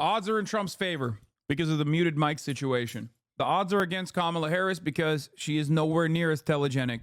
odds are in Trump's favor because of the muted mic situation. The odds are against Kamala Harris because she is nowhere near as telegenic.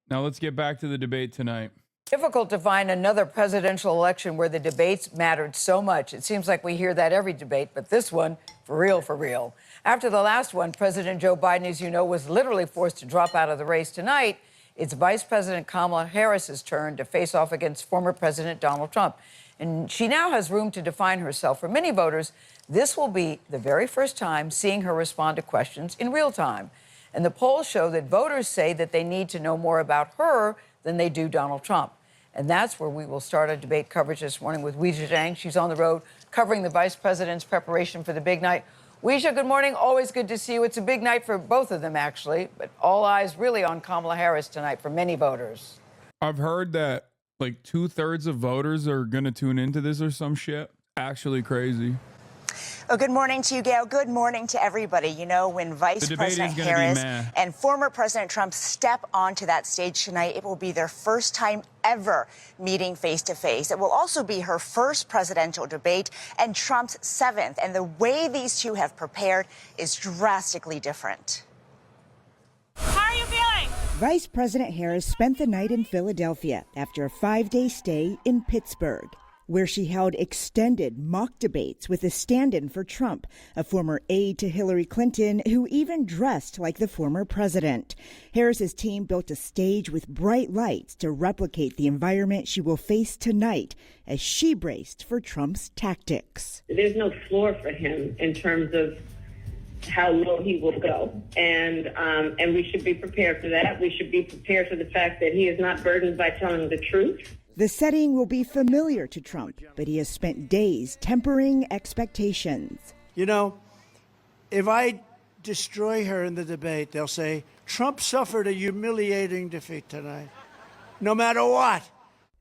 Now let's get back to the debate tonight. Difficult to find another presidential election where the debates mattered so much. It seems like we hear that every debate, but this one, for real, for real. After the last one, President Joe Biden, as you know, was literally forced to drop out of the race. Tonight, it's Vice President Kamala Harris's turn to face off against former President Donald Trump. And she now has room to define herself. For many voters, this will be the very first time seeing her respond to questions in real time. And the polls show that voters say that they need to know more about her than they do Donald Trump. And that's where we will start our debate coverage this morning with Weijia Jiang. She's on the road covering the vice president's preparation for the big night. Weijia, good morning. Always good to see you. It's a big night for both of them, actually, but all eyes really on Kamala Harris tonight for many voters. I've heard that like 2/3 of voters are going to tune into this or some shit. Actually crazy. Oh, good morning to you, Gail. Good morning to everybody. You know, when Vice President Harris and former President Trump step onto that stage tonight, it will be their first time ever meeting face to face. It will also be her first presidential debate and Trump's 7th. And the way these two have prepared is drastically different. How are you feeling? Vice President Harris spent the night in Philadelphia after a 5-day stay in Pittsburgh, where she held extended mock debates with a stand-in for Trump, a former aide to Hillary Clinton who even dressed like the former president. Harris's team built a stage with bright lights to replicate the environment she will face tonight as she braced for Trump's tactics. There's no floor for him in terms of how low he will go. And we should be prepared for that. We should be prepared for the fact that he is not burdened by telling the truth. The setting will be familiar to Trump, but he has spent days tempering expectations. You know, if I destroy her in the debate, they'll say, Trump suffered a humiliating defeat tonight, no matter what.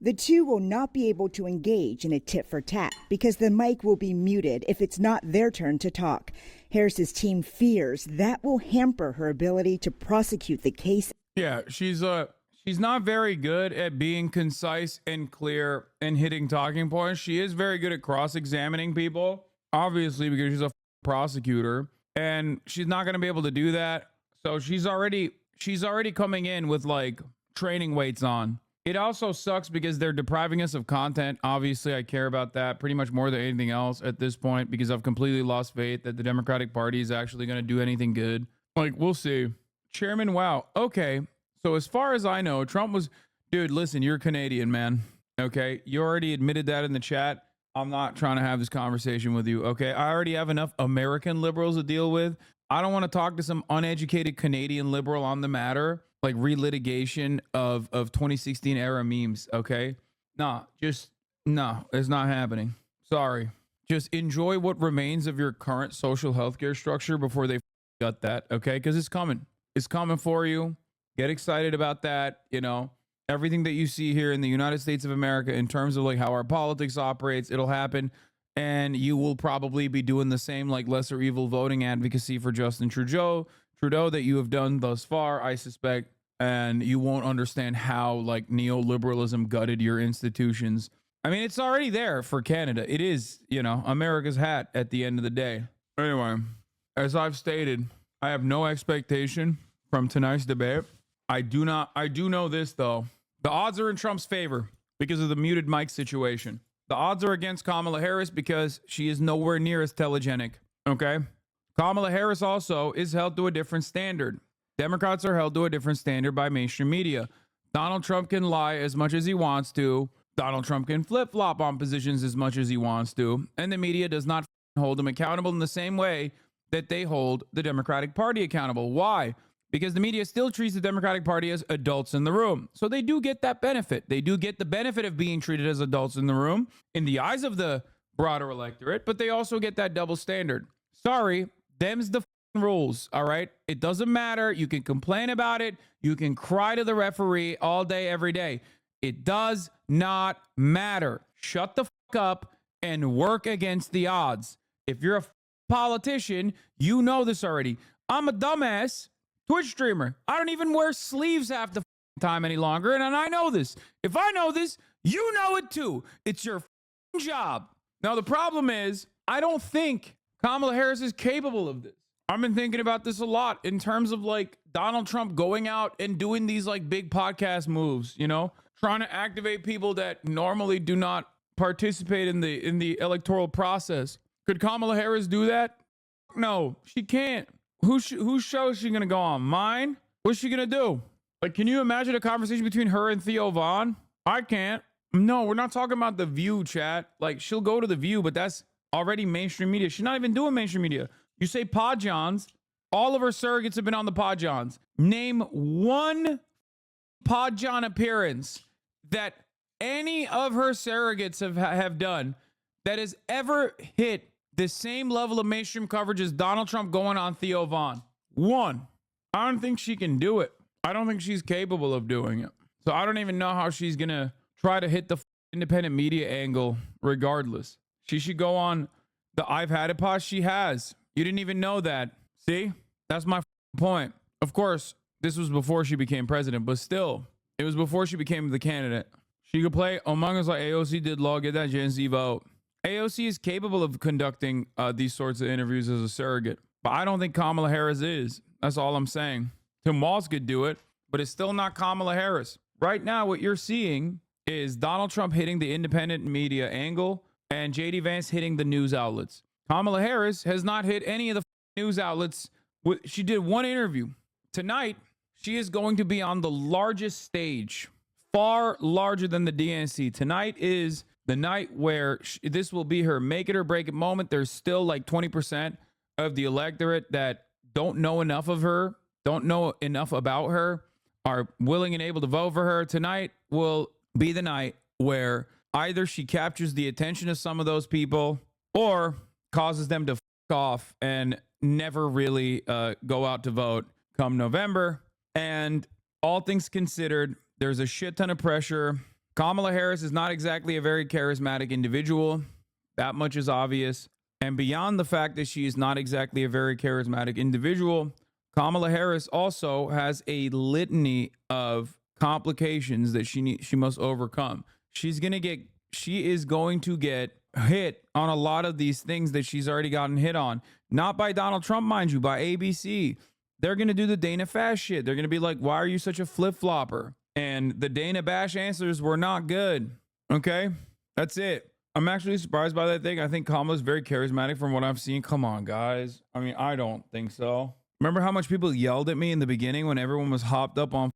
The two will not be able to engage in a tit-for-tat because the mic will be muted if it's not their turn to talk. Harris's team fears that will hamper her ability to prosecute the case. Yeah, she's not very good at being concise and clear and hitting talking points. She is very good at cross-examining people, obviously, because she's a prosecutor, and she's not going to be able to do that. So she's already coming in with like training weights on. It also sucks because they're depriving us of content. Obviously, I care about that pretty much more than anything else at this point because I've completely lost faith that the Democratic Party is actually going to do anything good. Like, we'll see. Chairman, wow. Okay. So as far as I know, Trump was, dude, listen, you're Canadian, man. Okay. You already admitted that in the chat. I'm not trying to have this conversation with you. Okay. I already have enough American liberals to deal with. I don't want to talk to some uneducated Canadian liberal on the matter, like relitigation of 2016 era memes. Okay. No, it's not happening. Sorry. Just enjoy what remains of your current social healthcare structure before they gut that. Okay. Because it's coming. It's coming for you. Get excited about that. You know, everything that you see here in the United States of America in terms of like how our politics operates, it'll happen. And you will probably be doing the same like lesser evil voting advocacy for Justin Trudeau that you have done thus far, I suspect. And you won't understand how like neoliberalism gutted your institutions. I mean, it's already there for Canada. It is, you know, America's hat at the end of the day. Anyway, as I've stated, I have no expectation from tonight's debate. I do know this, though. The odds are in Trump's favor because of the muted mic situation. The odds are against Kamala Harris because she is nowhere near as telegenic. Okay? Kamala Harris also is held to a different standard. Democrats are held to a different standard by mainstream media. Donald Trump can lie as much as he wants to. Donald Trump can flip-flop on positions as much as he wants to. And the media does not hold him accountable in the same way that they hold the Democratic Party accountable. Why? Because the media still treats the Democratic Party as adults in the room. So they do get that benefit. They do get the benefit of being treated as adults in the room in the eyes of the broader electorate, but they also get that double standard. Sorry, them's the rules, all right? It doesn't matter. You can complain about it. You can cry to the referee all day, every day. It does not matter. Shut the up and work against the odds. If you're a politician, you know this already. I'm a dumbass Twitch streamer. I don't even wear sleeves half the time any longer, and I know this. If I know this, You know it too. It's your job. Now, the problem is, I don't think Kamala Harris is capable of this. I've been thinking about this a lot in terms of like Donald Trump going out and doing these like big podcast moves, you know, trying to activate people that normally do not participate in the electoral process. Could Kamala Harris do that? No, she can't. Whose show is she going to go on? Mine? What's she going to do? Like, can you imagine a conversation between her and Theo Vaughn? I can't. No, we're not talking about The View, chat. Like, she'll go to The View, but that's already mainstream media. She's not even doing mainstream media. You say Pod Johns. All of her surrogates have been on the Pod Johns. Name one Pod John appearance that any of her surrogates have done that has ever hit the same level of mainstream coverage as Donald Trump going on Theo Vaughn. One. I don't think she can do it. I don't think she's capable of doing it. So I don't even know how she's going to try to hit the independent media angle regardless. She should go on the I've Had It pod. She has. You didn't even know that. See? That's my point. Of course, this was before she became president, but still, it was before she became the candidate. She could play Among Us like AOC did law, get that Gen Z vote. AOC is capable of conducting these sorts of interviews as a surrogate, but I don't think Kamala Harris is. That's all I'm saying. Tim Walz could do it, but it's still not Kamala Harris. Right now, what you're seeing is Donald Trump hitting the independent media angle and JD Vance hitting the news outlets. Kamala Harris has not hit any of the news outlets. She did one interview. Tonight, she is going to be on the largest stage, far larger than the DNC. Tonight is the night where this will be her make it or break it moment. There's still like 20% of the electorate that don't know enough of her, don't know enough about her, are willing and able to vote for her. Tonight will be the night where either she captures the attention of some of those people or causes them to f off and never really go out to vote come November. And all things considered, there's a shit ton of pressure. Kamala Harris is not exactly a very charismatic individual. That much is obvious. And beyond the fact that she is not exactly a very charismatic individual, Kamala Harris also has a litany of complications that she must overcome. She is going to get hit on a lot of these things that she's already gotten hit on. Not by Donald Trump, mind you, by ABC. They're going to do the Dana Fast shit. They're going to be like, why are you such a flip-flopper? And the Dana Bash answers were not good. Okay? That's it. I'm actually surprised by that thing. I think Kamala's very charismatic from what I've seen. Come on, guys. I mean, I don't think so. Remember how much people yelled at me in the beginning when everyone was hopped up on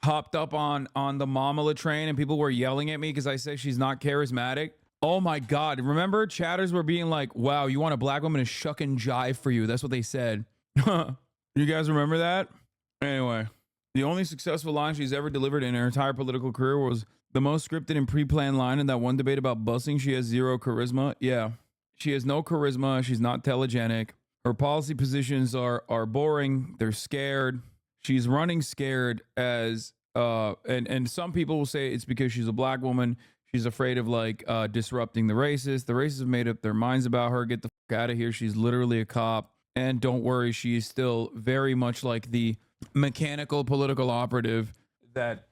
the Mamala train and people were yelling at me because I said she's not charismatic? Oh my God. Remember chatters were being like, wow, you want a black woman to shuck and jive for you. That's what they said. You guys remember that? Anyway, the only successful line she's ever delivered in her entire political career was the most scripted and pre-planned line in that one debate about busing. She has zero charisma. Yeah, she has no charisma. She's not telegenic. Her policy positions are boring. They're scared. She's running scared as and some people will say it's because she's a black woman. She's afraid of like disrupting the racists. The racists have made up their minds about her. Get the fuck out of here. She's literally a cop. And don't worry, she's still very much like the mechanical political operative that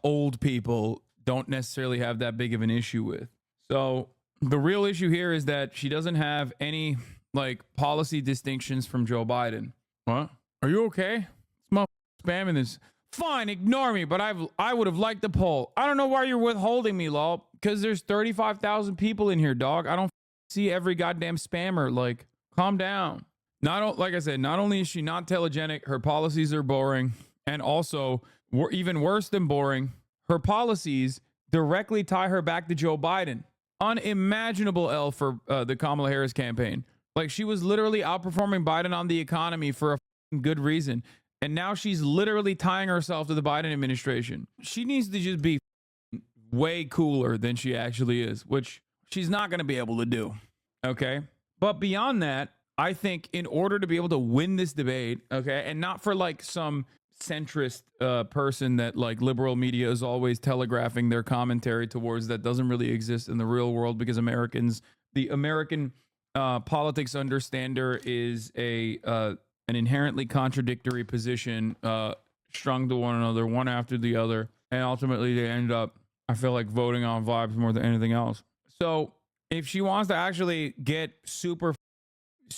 old people don't necessarily have that big of an issue with. So the real issue here is that she doesn't have any like policy distinctions from Joe Biden. What? Are you okay? This motherfucker spamming this. Fine, ignore me, but I would have liked the poll. I don't know why you're withholding me, lol. Because there's 35,000 people in here, dog. I don't see every goddamn spammer. Like, calm down. Like I said, not only is she not telegenic, her policies are boring, and also, even worse than boring, her policies directly tie her back to Joe Biden. Unimaginable L for the Kamala Harris campaign. Like, she was literally outperforming Biden on the economy for a good reason, and now she's literally tying herself to the Biden administration. She needs to just be way cooler than she actually is, which she's not going to be able to do. Okay? But beyond that, I think in order to be able to win this debate, okay, and not for like some centrist person that like liberal media is always telegraphing their commentary towards that doesn't really exist in the real world because the American politics understander is an inherently contradictory position strung to one another, one after the other, and ultimately they end up I feel like voting on vibes more than anything else. So if she wants to actually get super,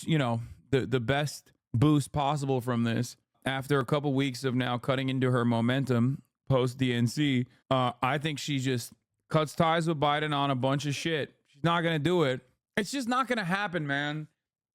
you know, the best boost possible from this, after a couple weeks of now cutting into her momentum post DNC, I think she just cuts ties with Biden on a bunch of shit. She's not going to do it. It's just not going to happen, man.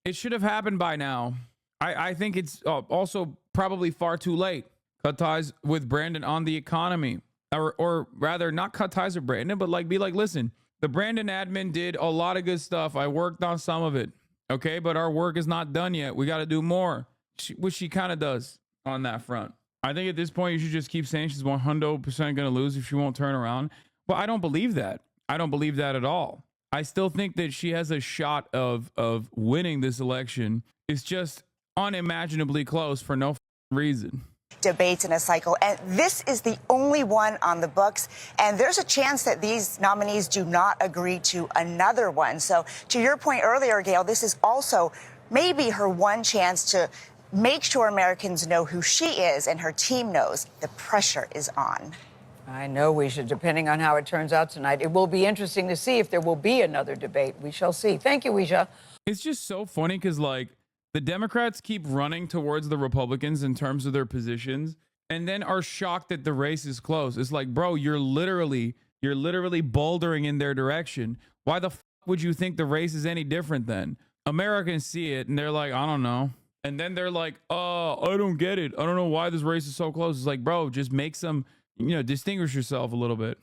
It should have happened by now. I think it's also probably far too late. Cut ties with Brandon on the economy. Or rather, not cut ties with Brandon, but like be like, listen, the Brandon admin did a lot of good stuff. I worked on some of it. Okay, but our work is not done yet. We got to do more, which she kind of does on that front. I think at this point, you should just keep saying she's 100% going to lose if she won't turn around. But I don't believe that. I don't believe that at all. I still think that she has a shot of winning this election. It's just unimaginably close for no reason. Debates in a cycle, and this is the only one on the books, and there's a chance that these nominees do not agree to another one. So to your point earlier, Gail, this is also maybe her one chance to make sure Americans know who she is and her team knows the pressure is on. I know, Weisha, depending on how it turns out tonight. It will be interesting to see if there will be another debate. We shall see. Thank you, Weisha. It's just so funny because, like, the Democrats keep running towards the Republicans in terms of their positions and then are shocked that the race is close. It's like, bro, you're literally bouldering in their direction. Why the would you think the race is any different then? Americans see it and they're like, I don't know. And then they're like, oh, I don't get it. I don't know why this race is so close. It's like, bro, just make some, distinguish yourself a little bit.